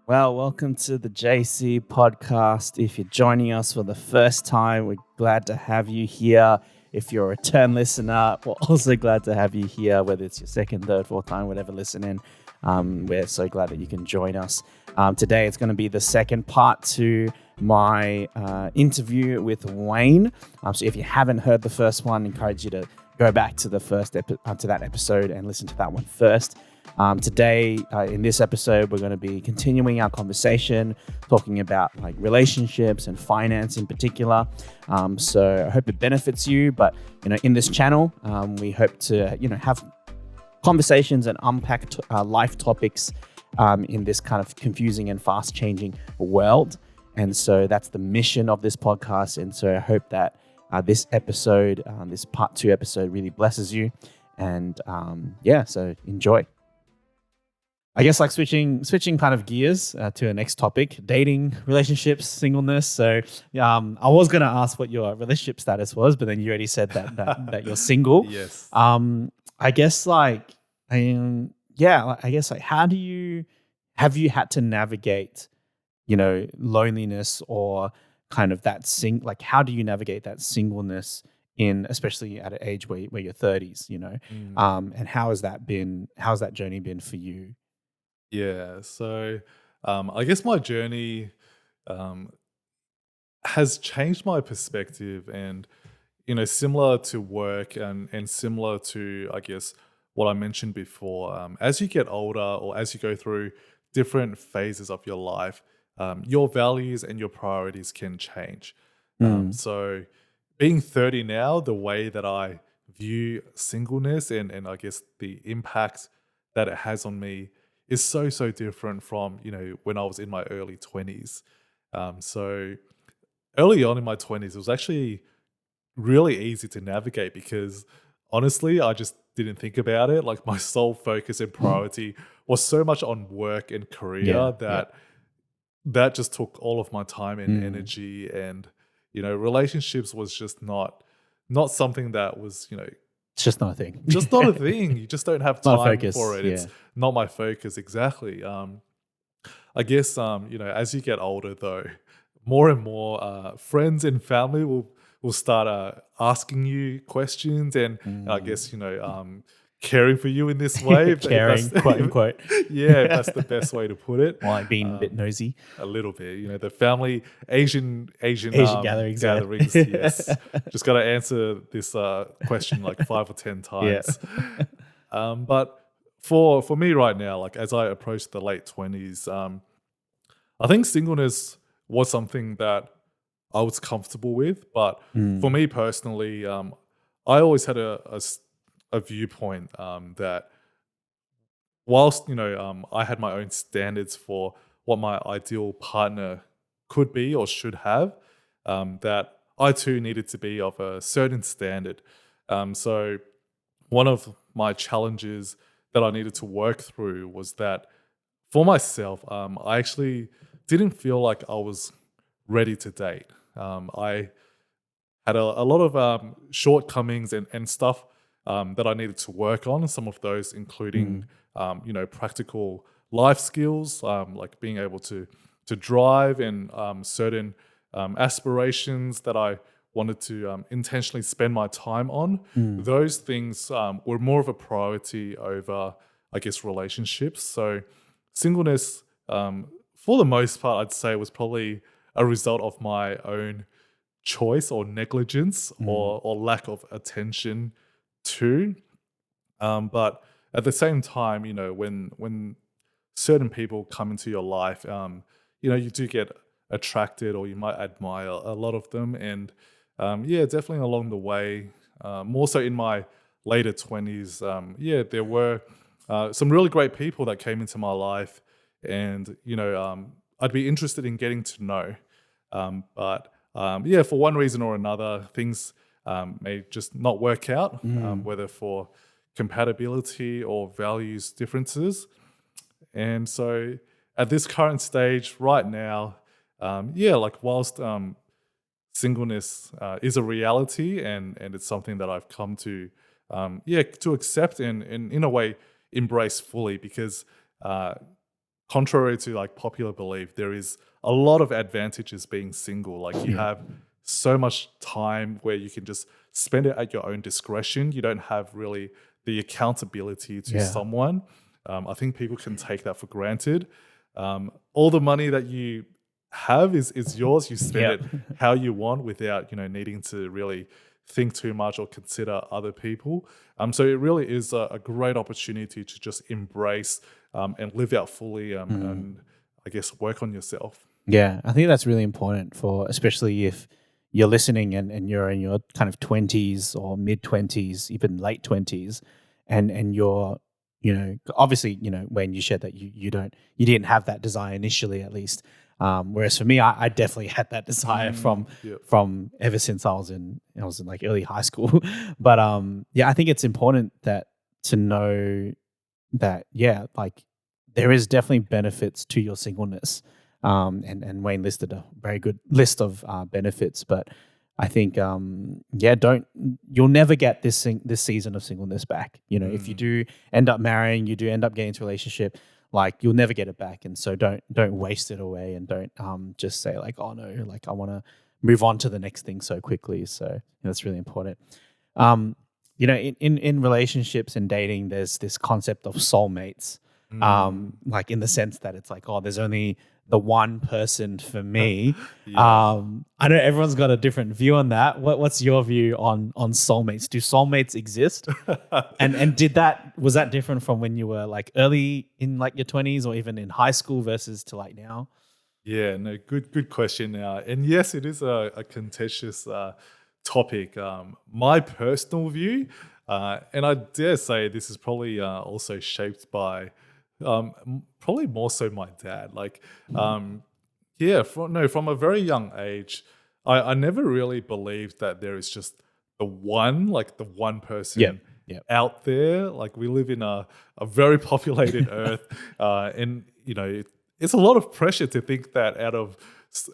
Well, welcome to the JC podcast. If you're joining us for the first time, we're glad to have you here. If you're a return listener, we're also glad to have you here, whether it's your second, third, fourth time, whatever, listening. We're so glad that you can join us. Today, it's going to be the second part to my interview with Wayne. So if you haven't heard the first one, I encourage you to go back to the to that episode and listen to that one first. Today, in this episode, we're going to be continuing our conversation, talking about like relationships and finance in particular. So I hope it benefits you. But in this channel, we hope to have conversations and unpack life topics in this kind of confusing and fast-changing world. And so that's the mission of this podcast. And so I hope that this episode, this part 2 episode, really blesses you. And so enjoy. I guess like switching kind of gears to the next topic, dating, relationships, singleness. So I was going to ask what your relationship status was, but then you already said that you're single. Yes. I guess I guess have you had to navigate, loneliness or kind of that how do you navigate that singleness especially at an age where you're 30s, and how's that journey been for you? Yeah. So I guess my journey has changed my perspective and, similar to work and similar to, I guess, what I mentioned before, as you get older or as you go through different phases of your life, your values and your priorities can change. So being 30 now, the way that I view singleness and I guess the impact that it has on me is so different from, when I was in my early 20s. So early on in my 20s, it was actually really easy to navigate because honestly, I just didn't think about it. Like my sole focus and priority was so much on work and career that just took all of my time and energy, and, relationships was just not something that was, It's just not a thing. just not a thing. You just don't have Not a time focus, for it. yeah. It's not my focus. Exactly. I guess, as you get older though, more and more friends and family will start asking you questions and I guess, caring for you in this way. Caring, quote unquote. Yeah, if that's the best way to put it. Like being a bit nosy. A little bit, the family Asian gatherings. Yes, just got to answer this question like 5 or 10 times. But for me right now, like as I approach the late 20s, I think singleness was something that I was comfortable with. But for me personally, I always had a viewpoint that whilst I had my own standards for what my ideal partner could be or should have, that I too needed to be of a certain standard. So one of my challenges that I needed to work through was that for myself, I actually didn't feel like I was ready to date. I had a lot of shortcomings and stuff that I needed to work on. Some of those including, practical life skills, like being able to drive and certain aspirations that I wanted to intentionally spend my time on. Those things were more of a priority over, I guess, relationships. So singleness, for the most part, I'd say was probably a result of my own choice or negligence or lack of attention too. But at the same time, when certain people come into your life, you do get attracted or you might admire a lot of them. And definitely along the way, more so in my later 20s, there were some really great people that came into my life and, I'd be interested in getting to know. But for one reason or another, things may just not work out, whether for compatibility or values differences. And so at this current stage right now, whilst singleness is a reality and it's something that I've come to accept and in a way embrace fully, because contrary to like popular belief, there is a lot of advantages being single. Like you have so much time where you can just spend it at your own discretion. You don't have really the accountability to someone. I think people can take that for granted. All the money that you have is yours. You spend it how you want without, needing to really think too much or consider other people. So it really is a great opportunity to just embrace and live out fully and I guess work on yourself. Yeah, I think that's really important especially if you're listening and you're in your kind of 20s or mid 20s, even late 20s, and you're, obviously, when you shared that you didn't have that desire initially, at least. Whereas for me, I definitely had that desire from ever since I was in like early high school. But I think it's important to know that like there is definitely benefits to your singleness. And Wayne listed a very good list of benefits, but I think you'll never get this season of singleness back. If you do end up marrying, you do end up getting into a relationship, like you'll never get it back. And so don't waste it away, and don't just say like, oh no, like I want to move on to the next thing so quickly. So that's really important. In relationships and dating, there's this concept of soulmates. Like in the sense that it's like, oh, there's only the one person for me. I know everyone's got a different view on that. What's your view on soulmates? Do soulmates exist? and was that different from when you were like early in like your 20s or even in high school versus to like now? Yeah, no, good question. And yes, it is a contentious topic. My personal view, and I dare say this is probably also shaped by probably more so my dad. Like, from a very young age, I never really believed that there is just the one person out there. Like, we live in a very populated earth, and it's a lot of pressure to think that out of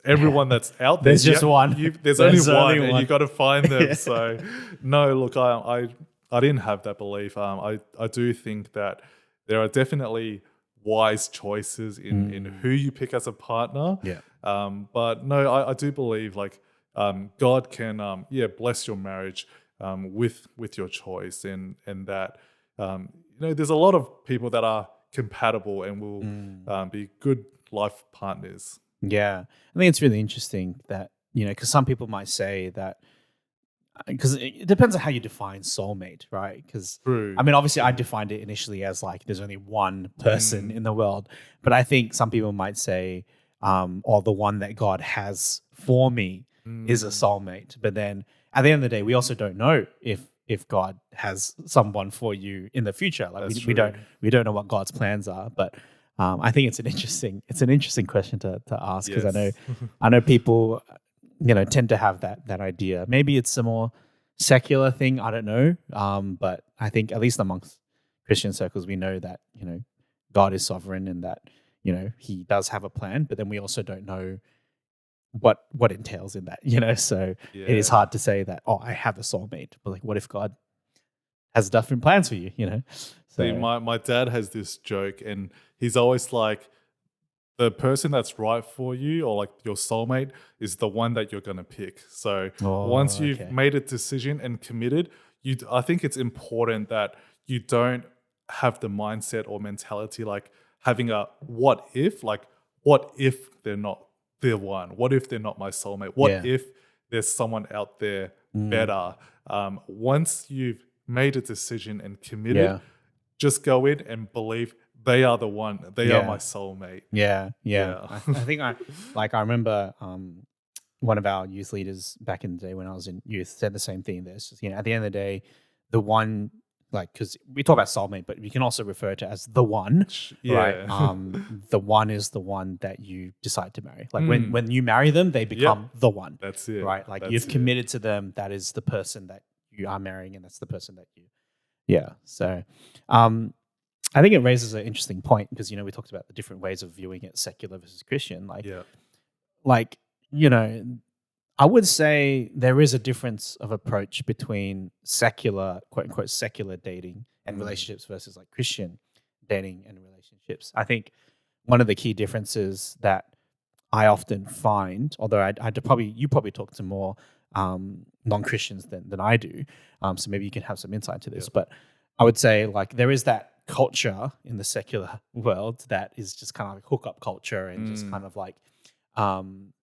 everyone that's out there, there's just one. There's only one, and you got to find them. So, no, look, I didn't have that belief. I do think that there are definitely wise choices in who you pick as a partner. Yeah. But no, I do believe like God can bless your marriage with your choice, and that there's a lot of people that are compatible and will be good life partners. Yeah, I think it's really interesting that because some people might say that. Because it depends on how you define soulmate, right? Because I mean, obviously, I defined it initially as like there's only one person in the world, but I think some people might say, "Or the one that God has for me is a soulmate." But then, at the end of the day, we also don't know if God has someone for you in the future. Like we don't know what God's plans are. But I think it's an interesting question to ask, because I know people tend to have that idea. Maybe it's a more secular thing. I don't know. But I think at least amongst Christian circles, we know that, God is sovereign, and that, he does have a plan, but then we also don't know what entails in that, so it is hard to say that, oh, I have a soulmate, but like, what if God has different plans for you, So See, my dad has this joke, and he's always like, the person that's right for you, or like your soulmate, is the one that you're going to pick. So once you've made a decision and committed, I think it's important that you don't have the mindset or mentality like having a what if they're not the one? What if they're not my soulmate? What if there's someone out there better? Once you've made a decision and committed, just go in and believe they are the one. They are my soulmate. Yeah. I think I remember one of our youth leaders back in the day when I was in youth said the same thing. There's just, at the end of the day, the one, like, because we talk about soulmate, but we can also refer to it as the one, right? The one is the one that you decide to marry. Like when you marry them, they become the one. That's it. Right? Like you've committed to them. That is the person that you are marrying, and that's the person that you. Yeah. So, I think it raises an interesting point, because we talked about the different ways of viewing it, secular versus Christian. I would say there is a difference of approach between secular, quote unquote, secular dating and relationships versus like Christian dating and relationships. I think one of the key differences that I often find, although you probably talk to more non-Christians than I do, so maybe you can have some insight to this. Yeah. But I would say like there is that culture in the secular world that is just kind of like hookup culture and just kind of like um,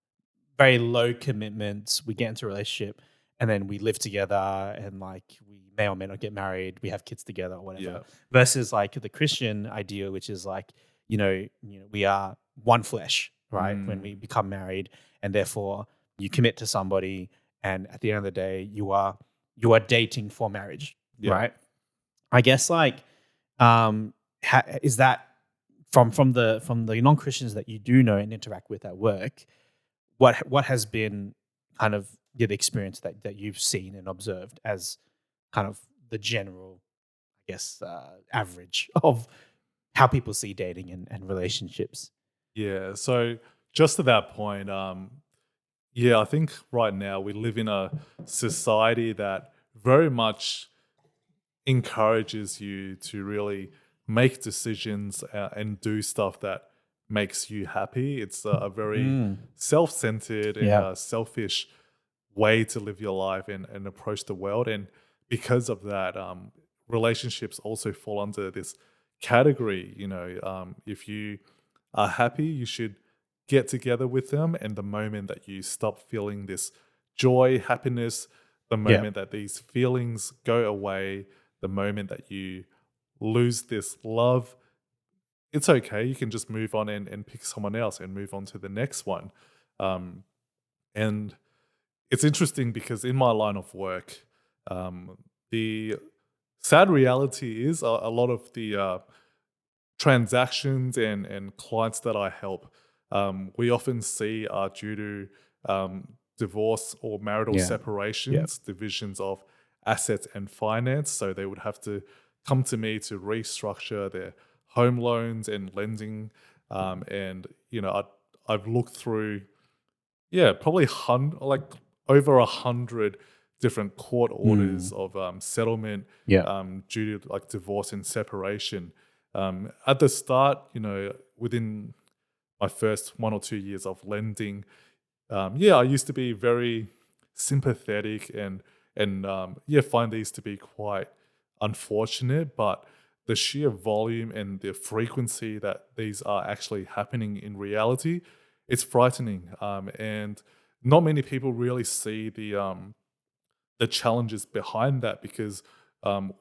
very low commitments. We get into a relationship and then we live together and like we may or may not get married. We have kids together or whatever. Yeah. Versus like the Christian idea, which is like we are one flesh, right? When we become married, and therefore you commit to somebody, and at the end of the day, you are dating for marriage, Yeah. right? I guess like is that from the non-Christians that you do know and interact with at work, what has been kind of the experience that you've seen and observed as kind of the general, I guess, average of how people see dating and relationships? Yeah. So just to that point, yeah, I think right now we live in a society that very much encourages you to really make decisions and do stuff that makes you happy. It's a very self-centered and Yeah. selfish way to live your life and approach the world. And because of that, relationships also fall under this category. If you are happy, you should get together with them. And the moment that you stop feeling this joy, happiness, the moment that these feelings go away, the moment that you lose this love, it's okay. You can just move on and pick someone else and move on to the next one. And it's interesting because in my line of work, the sad reality is a lot of the transactions and clients that I help, we often see are due to divorce or marital separations, divisions of assets and finance. So they would have to come to me to restructure their home loans and lending. And I've looked through, probably over 100 different court orders of settlement due to like divorce and separation. At the start, within my first 1 or 2 years of lending, I used to be very sympathetic and find these to be quite unfortunate. But the sheer volume and the frequency that these are actually happening in reality, it's frightening. And not many people really see the challenges behind that, because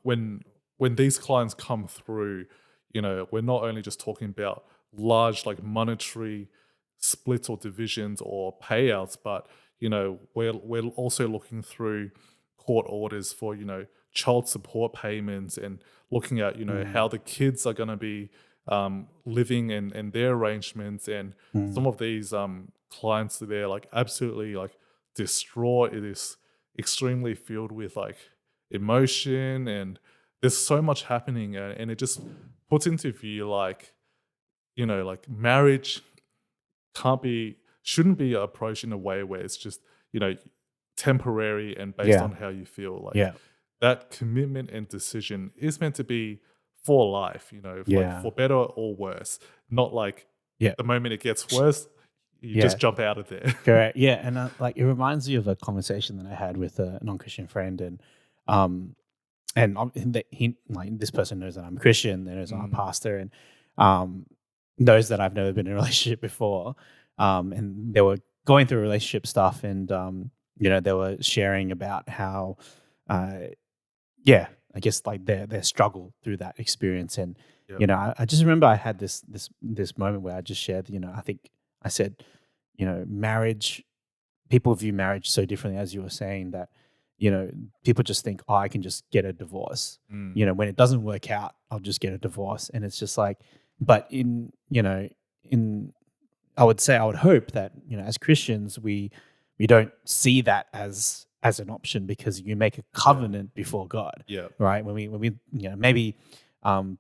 when these clients come through, we're not only just talking about large like monetary splits or divisions or payouts, but we're also looking through court orders for child support payments and looking at how the kids are going to be living and their arrangements. And some of these clients, they're like absolutely like distraught. It is extremely filled with like emotion, and there's so much happening, and it just puts into view like marriage shouldn't be approached in a way where it's just temporary and based on how you feel. Like that commitment and decision is meant to be for life, like for better or worse, not like the moment it gets worse, you just jump out of there. Correct. Yeah, and like it reminds me of a conversation that I had with a non-Christian friend, this person knows that I'm a Christian, they knows I'm a pastor, and knows that I've never been in a relationship before, and they were going through relationship stuff, and they were sharing about how, I guess like their struggle through that experience, and I just remember I had this moment where I just shared, I think I said, marriage, people view marriage so differently, as you were saying, that, people just think, oh, I can just get a divorce. When it doesn't work out, I'll just get a divorce. And it's just like, but I would say, I would hope that, as Christians, we don't see that as an option, because you make a covenant before God. Right. When we maybe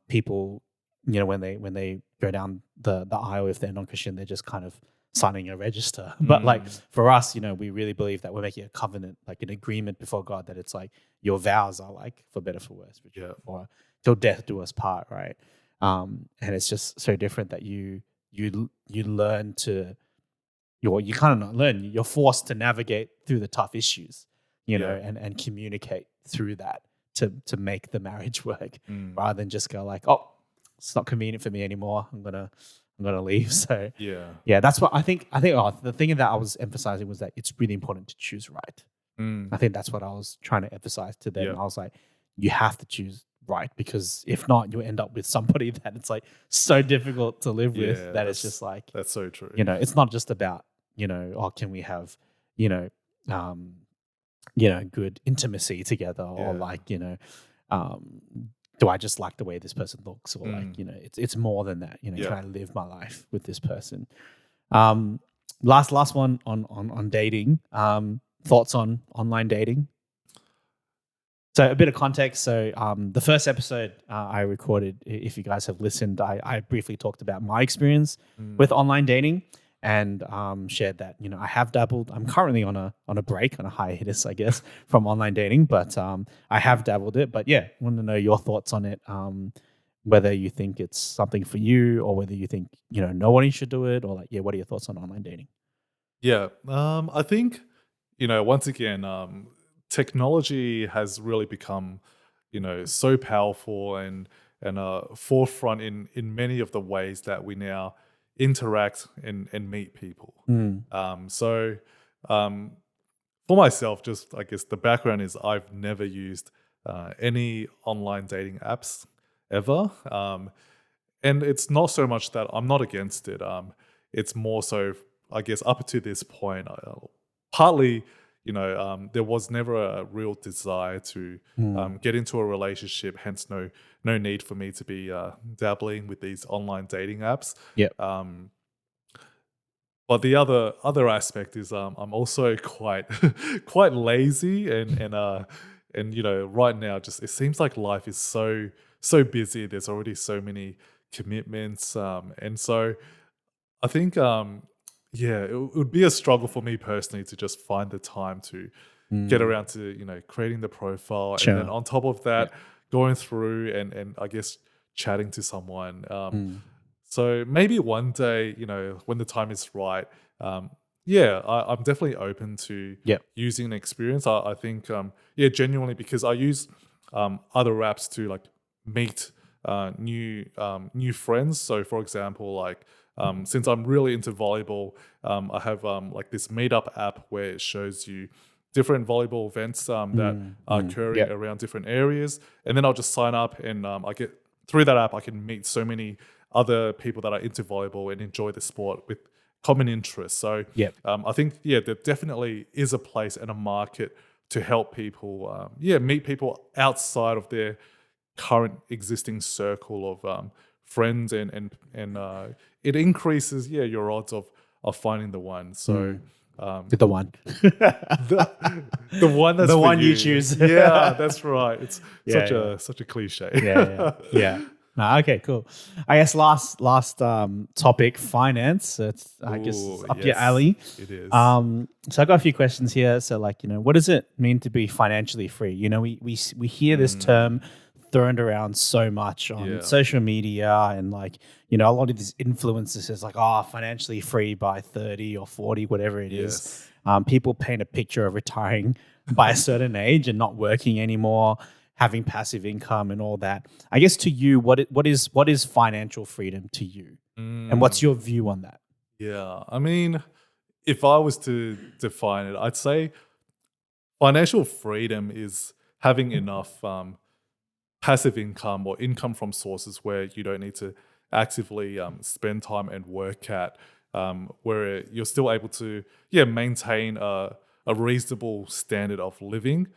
people, when they go down the aisle, if they're non-Christian, they're just kind of signing a register. But like for us, we really believe that we're making a covenant, like an agreement before God, that it's like your vows are like for better, for worse, or till death do us part, right? And it's just so different that you you learn to you kind of not learn. You're forced to navigate through the tough issues, and communicate through that to make the marriage work, rather than just go like, oh, it's not convenient for me anymore. I'm gonna leave. So yeah, that's what I think. The thing that I was emphasizing was that it's really important to choose right. I think that's what I was trying to emphasize to them. I was like, you have to choose right, because if not, you'll end up with somebody that it's like so difficult to live with that it's just like, that's so true. It's not just about, can we have, good intimacy together, or like, do I just like the way this person looks, or like, it's more than that. Can I live my life with this person? Last one on dating. Thoughts on online dating? So a bit of context. So the first episode I recorded, if you guys have listened, I briefly talked about my experience with online dating, and shared that I have dabbled. I'm currently on a break, on a hiatus, I guess, from online dating, but I have dabbled it. But yeah, want to know your thoughts on it. Whether you think it's something for you, or whether you think nobody should do it, or like, what are your thoughts on online dating? Yeah, I think once again, technology has really become so powerful and forefront in many of the ways that we now interact and meet people. So for myself, just I guess the background is I've never used any online dating apps ever, and it's not so much that I'm not against it. It's more so, I guess, up to this point, partly there was never a real desire to get into a relationship, hence no need for me to be dabbling with these online dating apps. But the other aspect is I'm also quite quite lazy, and right now just it seems like life is so busy. There's already so many commitments, and so I think it would be a struggle for me personally to just find the time to get around to creating the profile, and then on top of that, going through and I guess chatting to someone. So maybe one day, when the time is right, I'm definitely open to using an experience. I think, genuinely, because I use other apps to like meet new friends. So, for example, like since I'm really into volleyball, I have like this meetup app where it shows you different volleyball events that are occurring around different areas, and then I'll just sign up, and I get through that app I can meet so many other people that are into volleyball and enjoy the sport with common interests. So I think there definitely is a place and a market to help people meet people outside of their current existing circle of friends, and it increases your odds of finding the one. So the one. the one that's the for one you choose. Yeah, that's right. It's such a cliche. Yeah. No, okay, cool. I guess last topic, finance. It's I guess it's up your alley. It is. So I got a few questions here. So like, what does it mean to be financially free? We hear this term thrown around so much on social media, and like, a lot of these influencers is like, financially free by 30 or 40, whatever it is. People paint a picture of retiring by a certain age and not working anymore, having passive income and all that. I guess to you, what is financial freedom to you? And what's your view on that? Yeah, I mean, if I was to define it, I'd say financial freedom is having enough passive income or income from sources where you don't need to actively spend time and work at, where you're still able to maintain a reasonable standard of living,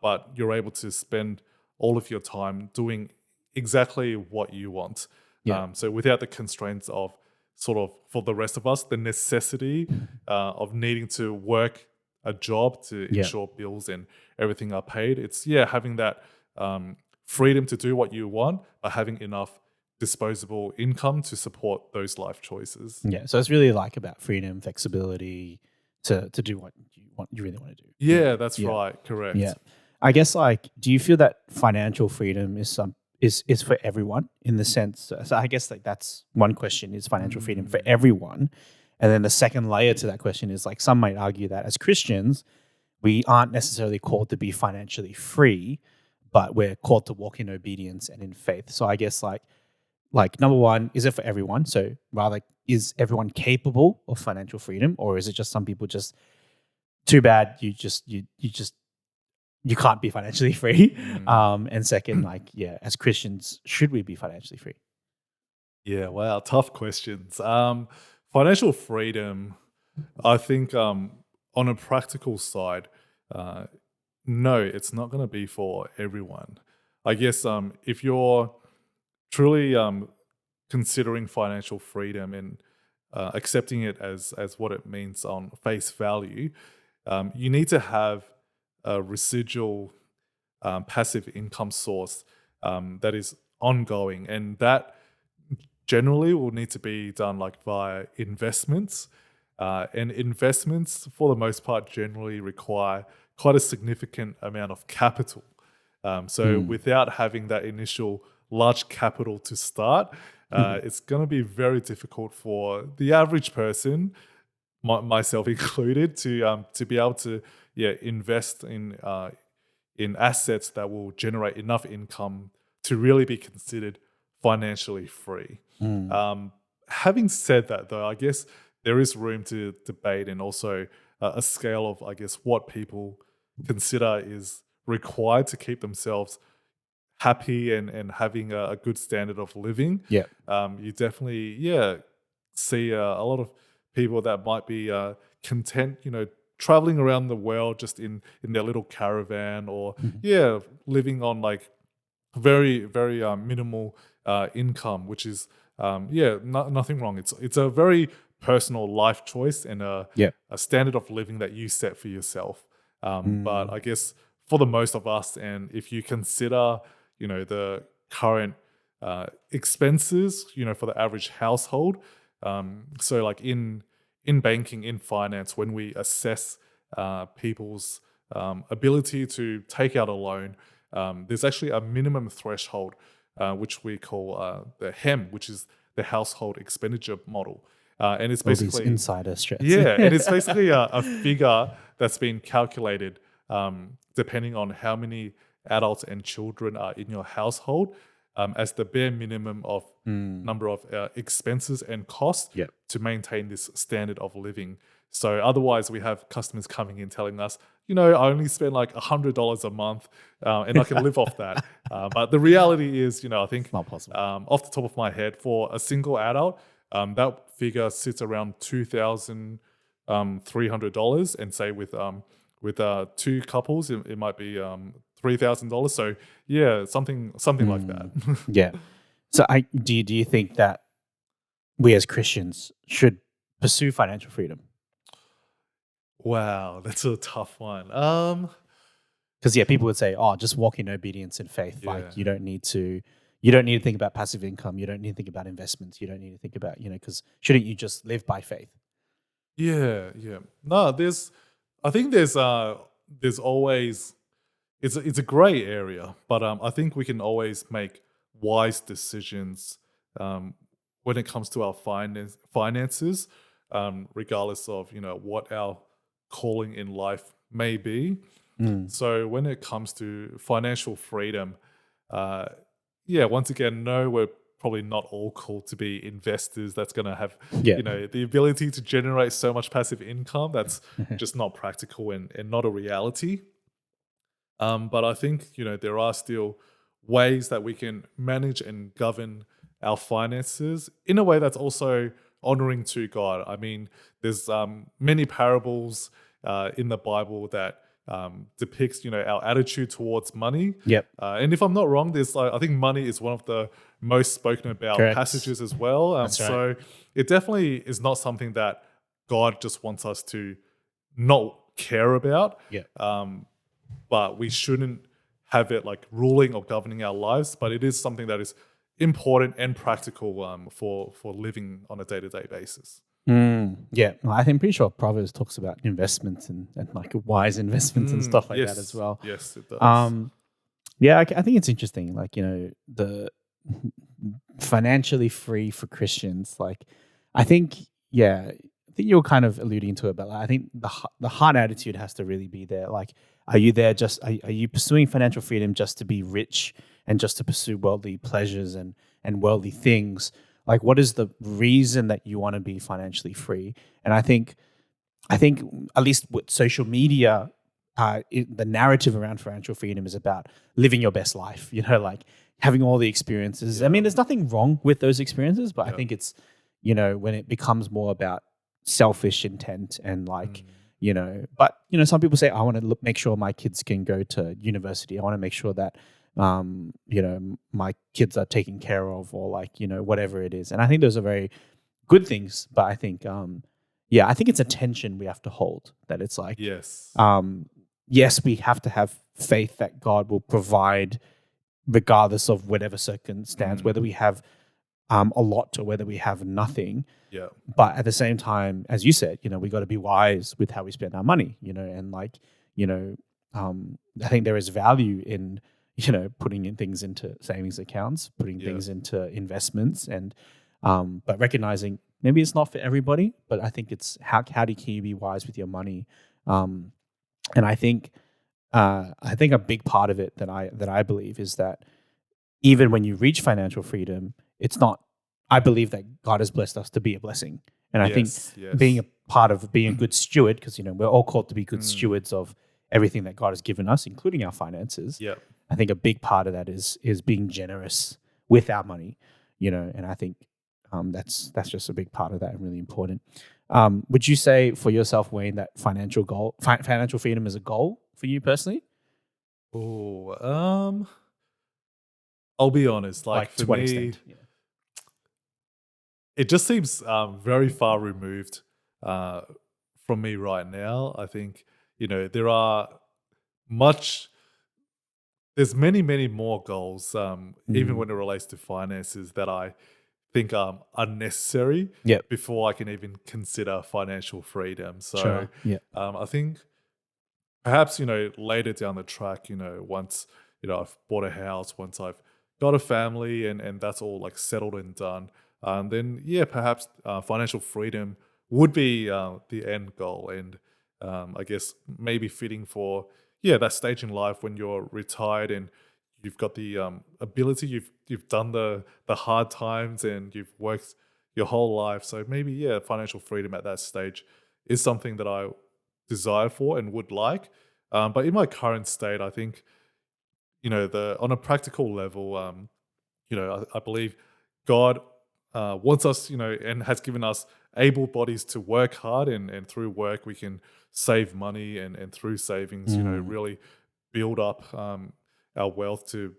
but you're able to spend all of your time doing exactly what you want. So without the constraints of sort of, for the rest of us, the necessity of needing to work a job to ensure bills and everything are paid. It's having that freedom to do what you want, but having enough disposable income to support those life choices. Yeah, so it's really like about freedom, flexibility to do what you really want to do. Yeah, that's right. Correct. Yeah. I guess, like, do you feel that financial freedom is is for everyone in the sense. So I guess like that's one question: is financial freedom for everyone? And then the second layer to that question is like some might argue that as Christians, we aren't necessarily called to be financially free, but we're called to walk in obedience and in faith. So I guess like number one, is it for everyone? So rather, is everyone capable of financial freedom, or is it just some people just too bad? You can't be financially free. And second, like as Christians, should we be financially free? Yeah, wow, tough questions. Financial freedom, I think on a practical side, no, it's not going to be for everyone. I guess if you're truly considering financial freedom and accepting it as what it means on face value, you need to have a residual passive income source that is ongoing, and that generally will need to be done like via investments. And investments, for the most part, generally require quite a significant amount of capital. So without having that initial large capital to start, it's going to be very difficult for the average person, myself included, to be able to invest in assets that will generate enough income to really be considered financially free. Having said that, though, I guess there is room to debate and also a scale of, I guess, what people consider is required to keep themselves happy and having a good standard of living. Yeah. You definitely, see a lot of people that might be content, traveling around the world just in their little caravan, or living on like very, very minimal income, which is nothing wrong. It's a very personal life choice and a standard of living that you set for yourself. But I guess for the most of us, and if you consider, the current expenses, for the average household, so like in banking, in finance, when we assess people's ability to take out a loan, there's actually a minimum threshold, which we call the HEM, which is the household expenditure model. And it's basically insider stress. Yeah, and it's basically a figure that's been calculated depending on how many adults and children are in your household, as the bare minimum of number of expenses and costs to maintain this standard of living. So otherwise, we have customers coming in telling us, I only spend like $100 a month and I can live off that. But the reality is, I think Not possible. Off the top of my head, for a single adult, that figure sits around $2,300, and say with two couples, it might be $3,000. So something like that. Yeah. So do you think that we as Christians should pursue financial freedom? Wow, that's a tough one. Because people would say, "Oh, just walk in obedience and faith. Like you don't need to think about passive income. You don't need to think about investments. You don't need to think about because shouldn't you just live by faith?" Yeah. No, I think there's always, it's a gray area, but I think we can always make wise decisions when it comes to our finances, regardless of what our calling in life may be. So when it comes to financial freedom, once again, no, we're probably not all called to be investors that's going to have the ability to generate so much passive income. That's just not practical and not a reality. But I think there are still ways that we can manage and govern our finances in a way that's also honoring to God. I mean, there's many parables in the Bible that depicts our attitude towards money. And if I'm not wrong, there's I think money is one of the most spoken about passages as well. That's right. So it definitely is not something that God just wants us to not care about. But we shouldn't have it like ruling or governing our lives. But it is something that is important and practical for living on a day-to-day basis. Well, I think pretty sure Proverbs talks about investments and like wise investments and stuff like that as well. Yes, it does. Yeah, I think it's interesting. Like, the financially free for Christians. Like, I think, yeah, I think you're kind of alluding to it, but like, I think the heart attitude has to really be there. Like, are you there are you pursuing financial freedom just to be rich and just to pursue worldly pleasures and worldly things? Like, what is the reason that you want to be financially free? And I think at least with social media, the narrative around financial freedom is about living your best life. Like having all the experiences. I Yeah. mean, there's nothing wrong with those experiences, but I Yeah. think it's when it becomes more about selfish intent and like But some people say I want to make sure my kids can go to university. I want to make sure that my kids are taken care of, or like whatever it is. And I think those are very good things, but I think I think it's a tension we have to hold, that it's like Yes. yes, we have to have faith that God will provide regardless of whatever circumstance, whether we have a lot or whether we have nothing. Yeah. But at the same time, as you said, we got to be wise with how we spend our money, and like, I think there is value in, putting in things into savings accounts, putting Yeah. things into investments, and but recognizing maybe it's not for everybody, but I think it's can you be wise with your money? And I think a big part of it that I believe is that even when you reach financial freedom, it's not. I believe that God has blessed us to be a blessing, and I think Yes. being a part of being a good steward, because we're all called to be good stewards of everything that God has given us, including our finances. Yeah. I think a big part of that is being generous with our money, and I think that's just a big part of that and really important. Would you say for yourself, Wayne, that financial freedom is a goal for you personally? Oh, I'll be honest. Like for to what me, extent? it just seems very far removed uh, from me right now. I think there are much. There's many more goals, even when it relates to finances, that I think are unnecessary Yep. before I can even consider financial freedom. So Sure. Yeah. I think perhaps later down the track, once I've bought a house, once I've got a family, and that's all like settled and done, then yeah, perhaps financial freedom would be the end goal, and I guess maybe fitting for that stage in life when you're retired and you've got the ability, you've done the hard times and you've worked your whole life. So maybe financial freedom at that stage is something that I desire for and would like. But in my current state, I think on a practical level, I believe God wants us, and has given us able bodies to work hard, and through work we can save money, and through savings, really build up our wealth to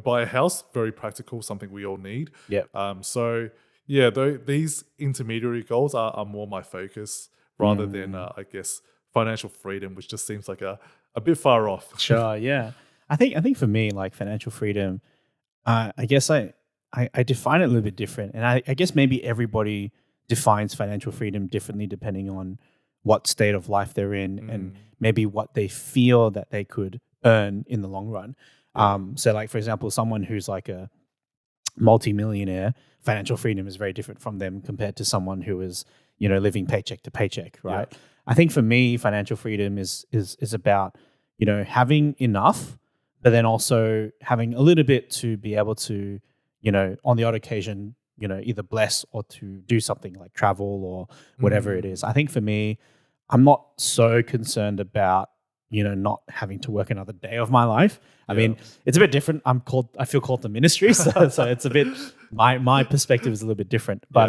buy a house. Very practical, something we all need. Yep. So yeah, these intermediary goals are more my focus rather than I guess financial freedom, which just seems like a bit far off. Sure. Yeah. I think for me, like financial freedom, I guess I define it a little bit different, and I guess maybe everybody defines financial freedom differently depending on what state of life they're in, and maybe what they feel that they could earn in the long run. So, like for example, someone who's like a multi-millionaire, financial freedom is very different from them compared to someone who is living paycheck to paycheck, right? Yeah. I think for me, financial freedom is about having enough, but then also having a little bit to be able to on the odd occasion either bless or to do something like travel or whatever it is. I think for me, I'm not so concerned about not having to work another day of my life. I mean, it's a bit different. I feel called to ministry, so it's a bit my perspective is a little bit different. But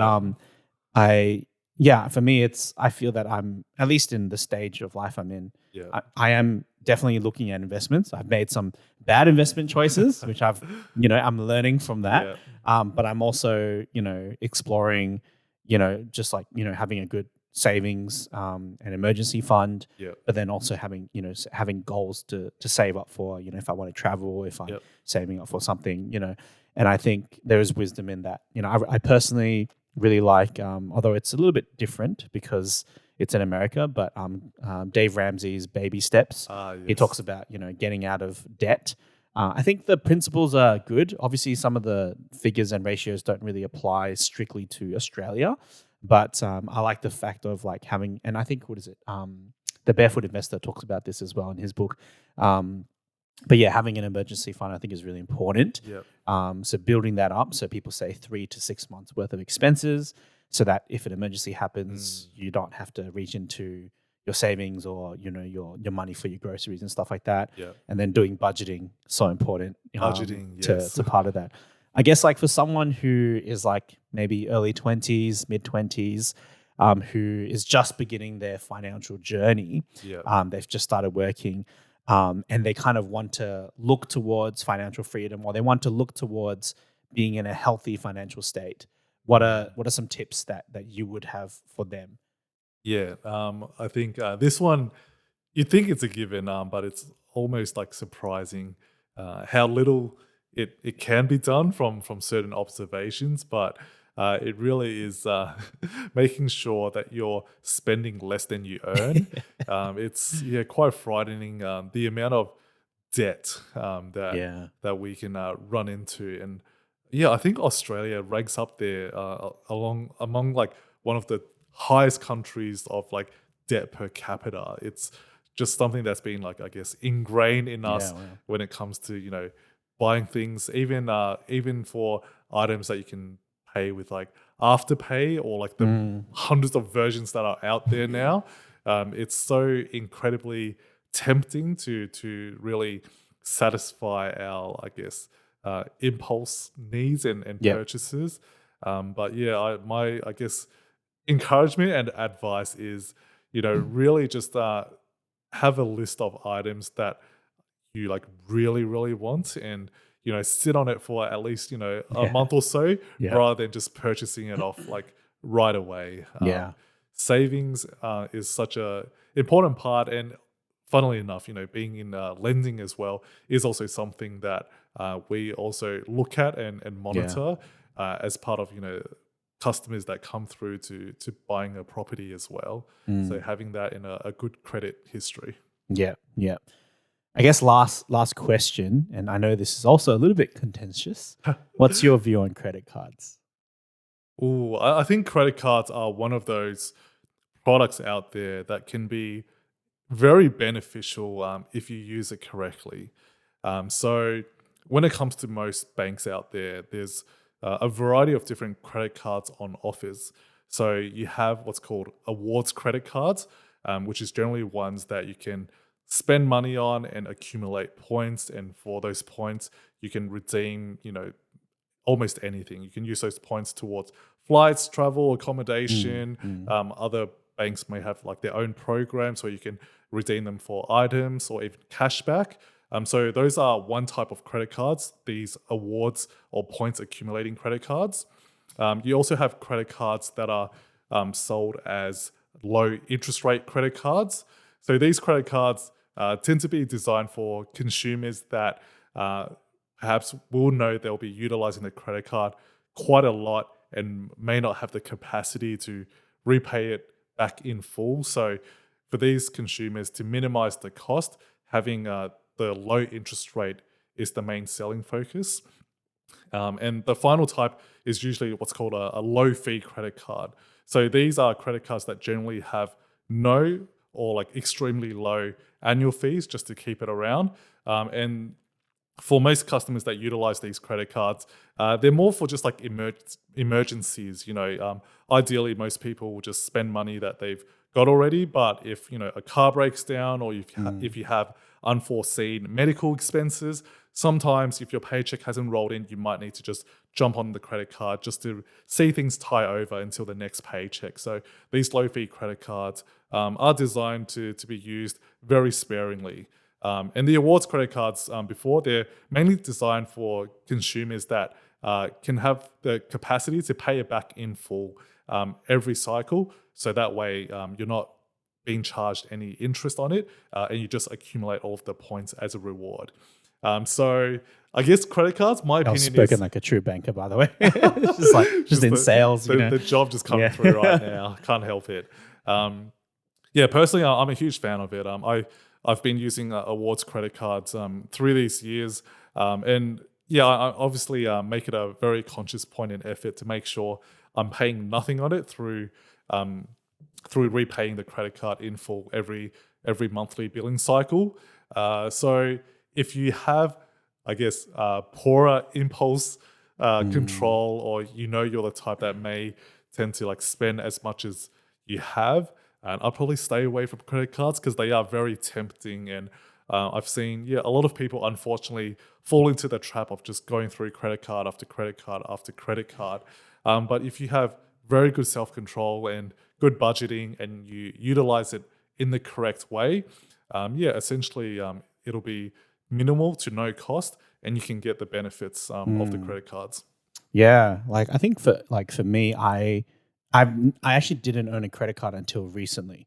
for me, I feel that I'm at least in the stage of life I'm in. Yeah. I am definitely looking at investments. I've made some bad investment choices, which I'm learning from that. But I'm also exploring, just like having a good savings, an emergency fund, but then also having having goals to save up for if I want to travel, if I'm saving up for something, and I think there is wisdom in that. I personally really like, although it's a little bit different because it's in America, but Dave Ramsey's Baby Steps. He talks about getting out of debt, I think the principles are good. Obviously, some of the figures and ratios don't really apply strictly to Australia, but I like the fact of like having, and I think what is it? The Barefoot Investor talks about this as well in his book. Um, but yeah, having an emergency fund I think is really important. Yep. So building that up, so people say 3 to 6 months worth of expenses, so that if an emergency happens, you don't have to reach into your savings or your money for your groceries and stuff like that. Yep. And then doing budgeting, so important. Budgeting, yes. to part of that. I guess like for someone who is like maybe early 20s, mid 20s, who is just beginning their financial journey, Yep. they've just started working. And they kind of want to look towards financial freedom, or they want to look towards being in a healthy financial state. What are some tips that you would have for them? Yeah, I think this one, you think it's a given, but it's almost like surprising how little it can be done from certain observations. But it really is making sure that you're spending less than you earn. It's quite frightening the amount of debt that we can run into, and I think Australia ranks up there among like one of the highest countries of like debt per capita. It's just something that's been like, I guess, ingrained in us when it comes to buying things, even for items that you can pay with like Afterpay or like the hundreds of versions that are out there now. It's so incredibly tempting to really satisfy our, I guess, impulse needs and purchases. But I guess encouragement and advice is, really just have a list of items that you like really, really want, and sit on it for at least a month or so, rather than just purchasing it off like right away. Savings is such a important part, and funnily enough, being in lending as well is also something that we also look at and monitor as part of customers that come through to buying a property as well. So having that in a good credit history. Yeah. I guess last question, and I know this is also a little bit contentious. What's your view on credit cards? Oh, I think credit cards are one of those products out there that can be very beneficial if you use it correctly. So when it comes to most banks out there, there's a variety of different credit cards on offers. So you have what's called awards credit cards, which is generally ones that you can spend money on and accumulate points. And for those points, you can redeem, almost anything. You can use those points towards flights, travel, accommodation. Other banks may have like their own programs where you can redeem them for items or even cashback. So those are one type of credit cards, these awards or points accumulating credit cards. You also have credit cards that are sold as low interest rate credit cards. So these credit cards tend to be designed for consumers that perhaps will know they'll be utilizing the credit card quite a lot and may not have the capacity to repay it back in full. So for these consumers, to minimize the cost, having the low interest rate is the main selling focus. And the final type is usually what's called a low fee credit card. So these are credit cards that generally have no or like extremely low annual fees just to keep it around. And for most customers that utilize these credit cards, they're more for just like emergencies. Ideally, most people will just spend money that they've got already. But if a car breaks down, or if you have unforeseen medical expenses, sometimes if your paycheck hasn't rolled in, you might need to just jump on the credit card just to see things tie over until the next paycheck. So these low fee credit cards are designed to be used very sparingly. And the awards credit cards before, they're mainly designed for consumers that can have the capacity to pay it back in full every cycle. So that way you're not being charged any interest on it, and you just accumulate all of the points as a reward. So I guess credit cards, my opinion, spoken is like a true banker, by the way. It's just like just in sales. The job just coming through right now. Can't help it. Personally, I'm a huge fan of it. I've been using awards credit cards through these years. And yeah, I obviously make it a very conscious point and effort to make sure I'm paying nothing on it through repaying the credit card in full every monthly billing cycle. So if you have, I guess, poorer impulse control, or you're the type that may tend to like spend as much as you have, and I'll probably stay away from credit cards because they are very tempting. And I've seen, a lot of people unfortunately fall into the trap of just going through credit card after credit card after credit card. But if you have very good self-control and good budgeting, and you utilize it in the correct way, essentially it'll be minimal to no cost, and you can get the benefits of the credit cards. Yeah, like I think for me, I actually didn't own a credit card until recently.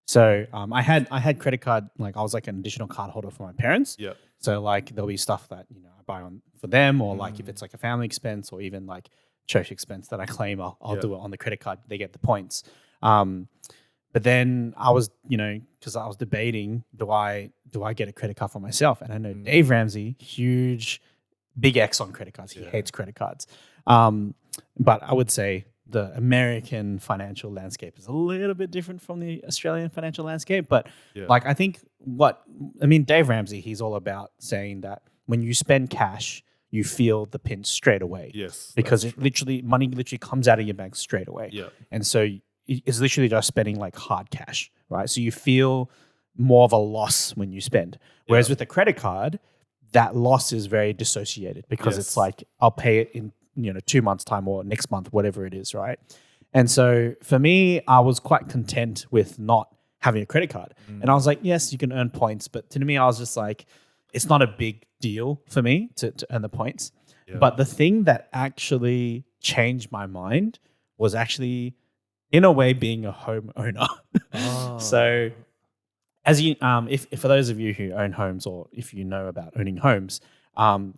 So I had credit card, like I was like an additional card holder for my parents. Yeah. So like there'll be stuff that I buy on for them, or like if it's like a family expense or even like church expense that I claim, I'll do it on the credit card. They get the points. But then I was, because I was debating, do I get a credit card for myself? And I know Dave Ramsey, big X on credit cards. He hates credit cards. But I would say the American financial landscape is a little bit different from the Australian financial landscape. But like, I think Dave Ramsey, he's all about saying that when you spend cash, you feel the pinch straight away. Yes. Because money literally comes out of your bank straight away. Yeah. And so it's literally just spending like hard cash, right? So you feel more of a loss when you spend. Whereas with a credit card, that loss is very dissociated, because it's like, I'll pay it in 2 months time or next month, whatever it is, right? And so for me, I was quite content with not having a credit card. And I was like, yes, you can earn points, but to me, I was just like, it's not a big deal for me to earn the points. Yeah. But the thing that actually changed my mind was actually, in a way, being a homeowner. So as you, if for those of you who own homes, or if you know about owning homes,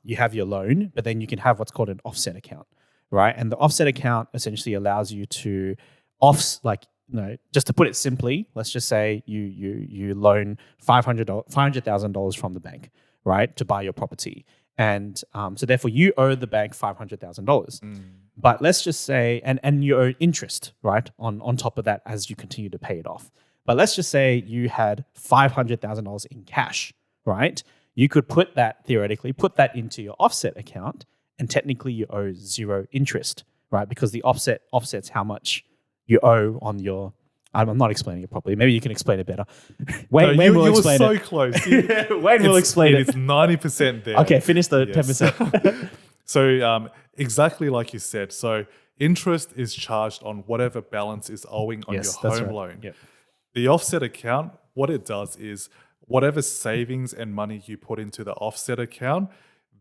you have your loan, but then you can have what's called an offset account, right? And the offset account essentially allows you to just to put it simply, let's just say you loan $500,000 from the bank, right, to buy your property, and so therefore you owe the bank $500,000. But let's just say, and you owe interest, right, on top of that as you continue to pay it off. But let's just say you had $500,000 in cash, right? You could theoretically put that into your offset account, and technically you owe zero interest, right? Because the offsets how much you owe on your. I'm not explaining it properly. Maybe you can explain it better. Wayne will explain it. You were so close. Wayne will explain it. It's 90% there. Okay, finish the 10%. So exactly like you said. So interest is charged on whatever balance is owing on your home loan. Yep. The offset account, what it does is whatever savings and money you put into the offset account,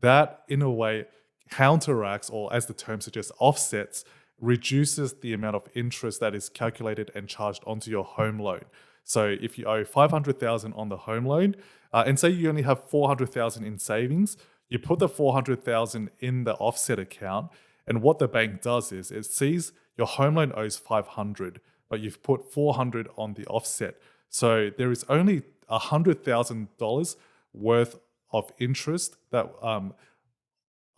that in a way counteracts, or as the term suggests, offsets, reduces the amount of interest that is calculated and charged onto your home loan. So if you owe $500,000 on the home loan, and say you only have $400,000 in savings, you put the $400,000 in the offset account, and what the bank does is it sees your home loan owes $500,000, but you've put $400,000 on the offset. So there is only $100,000 worth of interest that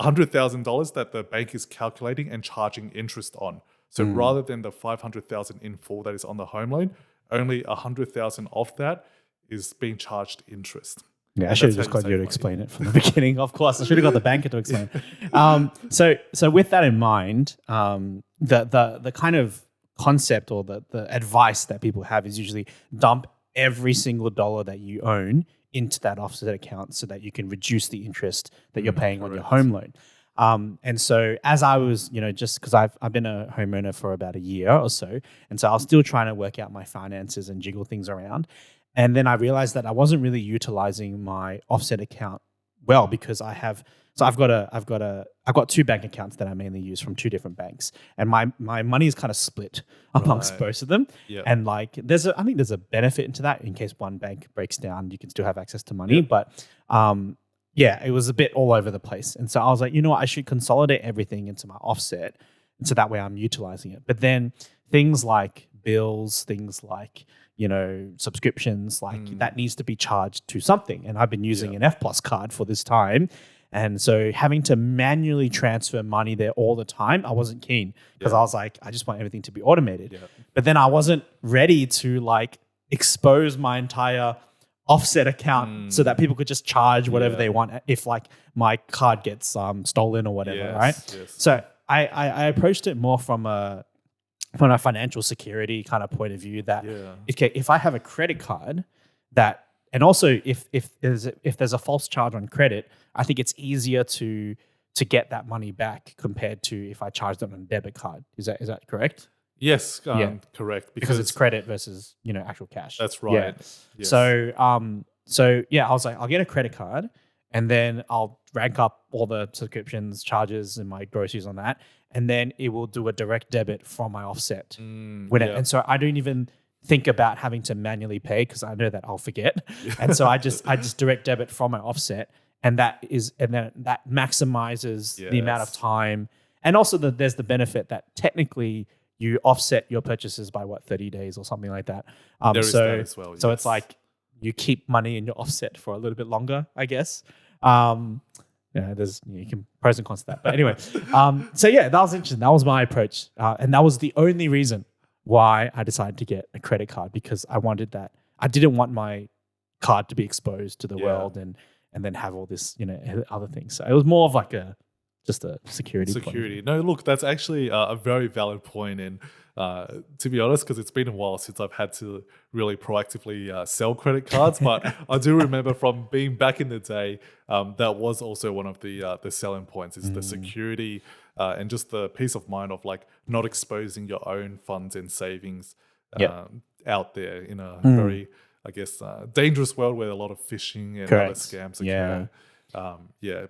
$100,000 that the bank is calculating and charging interest on. So rather than the $500,000 in full that is on the home loan, only $100,000 of that is being charged interest. Yeah, I should have just got you to explain it from the beginning. Of course, I should have got the banker to explain it. So with that in mind, the kind of concept or the advice that people have is usually dump every single dollar that you own into that offset account so that you can reduce the interest that you're paying on your home loan. And so as I was, just because I've been a homeowner for about a year or so, and so I was still trying to work out my finances and jiggle things around. And then I realized that I wasn't really utilizing my offset account well, because I've got two bank accounts that I mainly use from two different banks, and my money is kind of split amongst both of them. Yep. And like I think there's a benefit into that in case one bank breaks down, you can still have access to money. Yep. But it was a bit all over the place, and so I was like, I should consolidate everything into my offset, and so that way I'm utilizing it. But then things like bills, things like subscriptions, like that needs to be charged to something. And I've been using an F Plus card for this time. And so having to manually transfer money there all the time, I wasn't keen because I was like, I just want everything to be automated. Yeah. But then I wasn't ready to like expose my entire offset account so that people could just charge whatever they want if like my card gets stolen or whatever, right? Yes. So I approached it more from a financial security kind of point of view that okay, if I have a credit card that, and also if there's a false charge on credit, I think it's easier to get that money back compared to if I charged it on a debit card. Is that correct? Yes, correct. Because it's credit versus actual cash. That's right. Yeah. Yes. So yeah, I was like, I'll get a credit card and then I'll rank up all the subscriptions, charges, and my groceries on that, and then it will do a direct debit from my offset. And so I don't even think about having to manually pay because I know that I'll forget, and so I just direct debit from my offset, and that maximizes the amount of time, and also there's the benefit that technically you offset your purchases by 30 days or something like that. There is that as well. So it's like you keep money in your offset for a little bit longer, I guess. There's you can pros and cons to that, but anyway. So yeah, that was interesting. That was my approach, and that was the only reason why I decided to get a credit card, because I wanted that. I didn't want my card to be exposed to the world and then have all this other things. So it was more of like just a security. No, look, that's actually a very valid point. And to be honest, because it's been a while since I've had to really proactively sell credit cards, but I do remember from being back in the day, that was also one of the selling points is the security and just the peace of mind of like not exposing your own funds and savings out there in a very, I guess, dangerous world where a lot of phishing and other scams occur.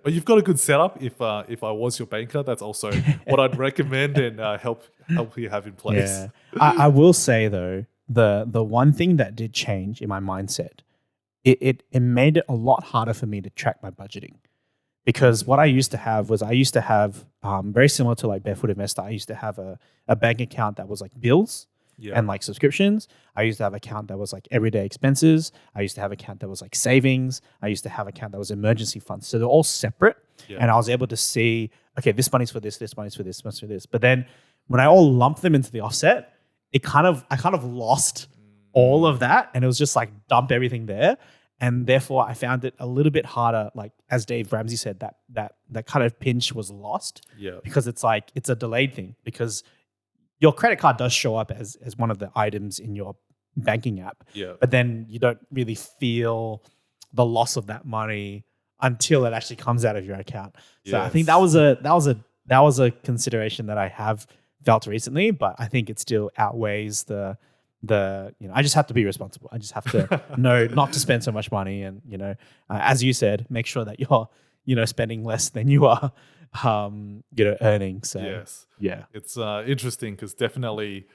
But you've got a good setup. If I was your banker, that's also what I'd recommend and help you have in place. Yeah. I will say though, the one thing that did change in my mindset, it made it a lot harder for me to track my budgeting, because what I used to have very similar to like Barefoot Investor. I used to have a bank account that was like bills. And like subscriptions. I used to have an account that was like everyday expenses. I used to have an account that was like savings. I used to have an account that was emergency funds. So they're all separate. And I was able to see, okay, this money's for this money's for this, money's for this. But then when I all lumped them into the offset, I kind of lost all of that, and it was just like dump everything there. And therefore I found it a little bit harder, like as Dave Ramsey said, that kind of pinch was lost. Because it's like it's a delayed thing, because your credit card does show up as one of the items in your banking app, but then you don't really feel the loss of that money until it actually comes out of your account. So I think that was a consideration that I have felt recently, but I think it still outweighs the I just have to be responsible. I just have to know not to spend so much money, and as you said, make sure that you're spending less than you are earning. So it's interesting because definitely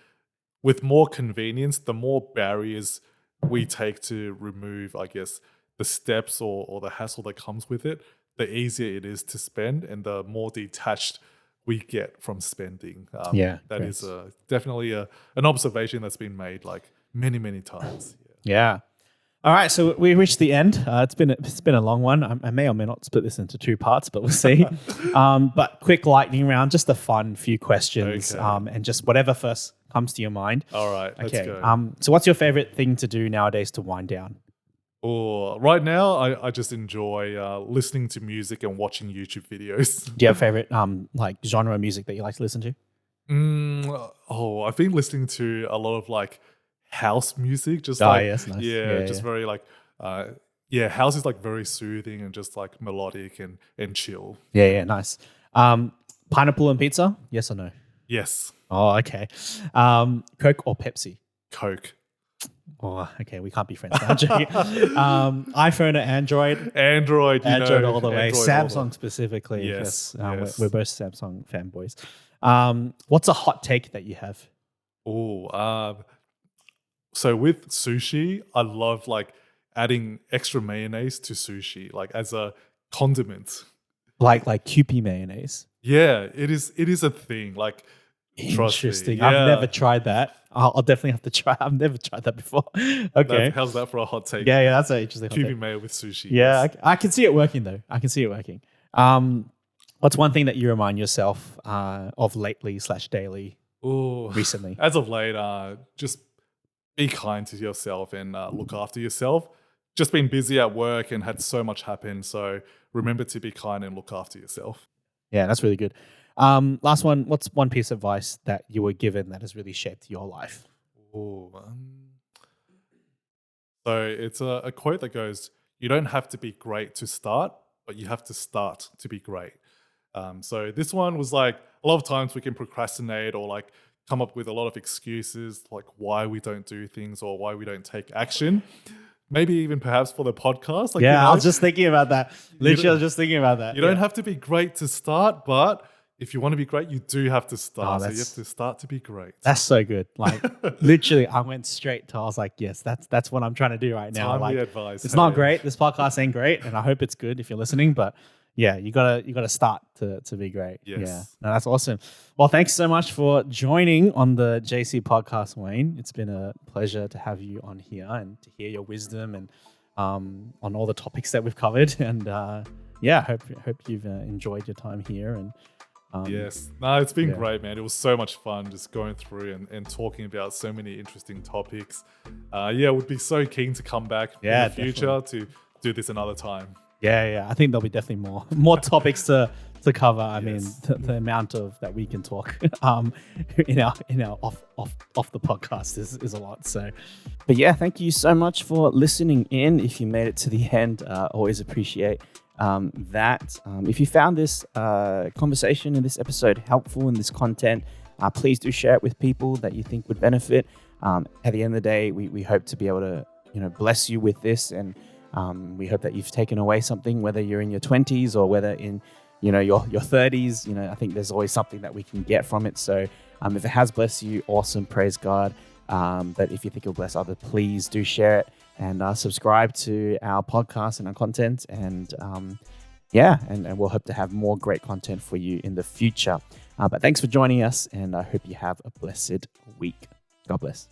with more convenience, the more barriers we take to remove, I guess, the steps or the hassle that comes with it, the easier it is to spend and the more detached we get from spending. That is definitely an observation that's been made like many times. All right, so we reached the end. It's been a long one. I may or may not split this into two parts, but we'll see. But quick lightning round, just a fun few questions, and just whatever first comes to your mind. All right, let's go. So what's your favorite thing to do nowadays to wind down? Right now, I just enjoy listening to music and watching YouTube videos. Do you have a favorite like genre of music that you like to listen to? I've been listening to a lot of like house music, just nice. Very like house is like very soothing and just like melodic and chill. Nice. Pineapple and pizza, yes or no? Yes. Oh, okay. Coke or Pepsi? Coke. Oh, okay. We can't be friends now. iPhone or Android? Android all the way. Samsung specifically. Yes. We're both Samsung fanboys. What's a hot take that you have? So with sushi, I love like adding extra mayonnaise to sushi, like as a condiment. Like Kewpie mayonnaise. Yeah, it is a thing. Like, interesting. Yeah. I've never tried that. I'll definitely have to try. I've never tried that before. Okay. How's that for a hot take? Yeah, that's an interesting. Kewpie mayo with sushi. Yeah, yes. I can see it working though. I can see it working. What's one thing that you remind yourself of lately/daily recently? As of late, just be kind to yourself and look after yourself. Just been busy at work and had so much happen. So remember to be kind and look after yourself. Yeah, that's really good. Last one. What's one piece of advice that you were given that has really shaped your life? So it's a quote that goes, "You don't have to be great to start, but you have to start to be great." So this one was like, a lot of times we can procrastinate or like come up with a lot of excuses like why we don't do things or why we don't take action. Maybe even perhaps for the podcast. Like, I was just thinking about that. Literally, I was just thinking about that. You don't have to be great to start, but if you want to be great, you do have to start. So you have to start to be great. That's so good. Like literally, I went straight to. I was like, yes, that's what I'm trying to do right now. Timely like, advice. It's not great. This podcast ain't great, and I hope it's good if you're listening. But yeah, you gotta start to be great. Yes. Yeah, no, that's awesome. Well, thanks so much for joining on the JC podcast, Wayne. It's been a pleasure to have you on here and to hear your wisdom and on all the topics that we've covered. And hope you've enjoyed your time here. And yes, no, it's been great, man. It was so much fun just going through and talking about so many interesting topics. Would be so keen to come back in the future to do this another time. Yeah. I think there'll be definitely more topics to cover. I mean, the amount of that we can talk in our off the podcast is a lot. So, but yeah, thank you so much for listening in. If you made it to the end, always appreciate that. If you found this conversation in this episode helpful in this content, please do share it with people that you think would benefit. At the end of the day, we hope to be able to bless you with this, and we hope that you've taken away something, whether you're in your 20s or whether in your 30s. I think there's always something that we can get from it. So if it has blessed you, awesome, praise God. But if you think it'll bless others, please do share it and subscribe to our podcast and our content. And and we'll hope to have more great content for you in the future. But thanks for joining us, and I hope you have a blessed week. God bless.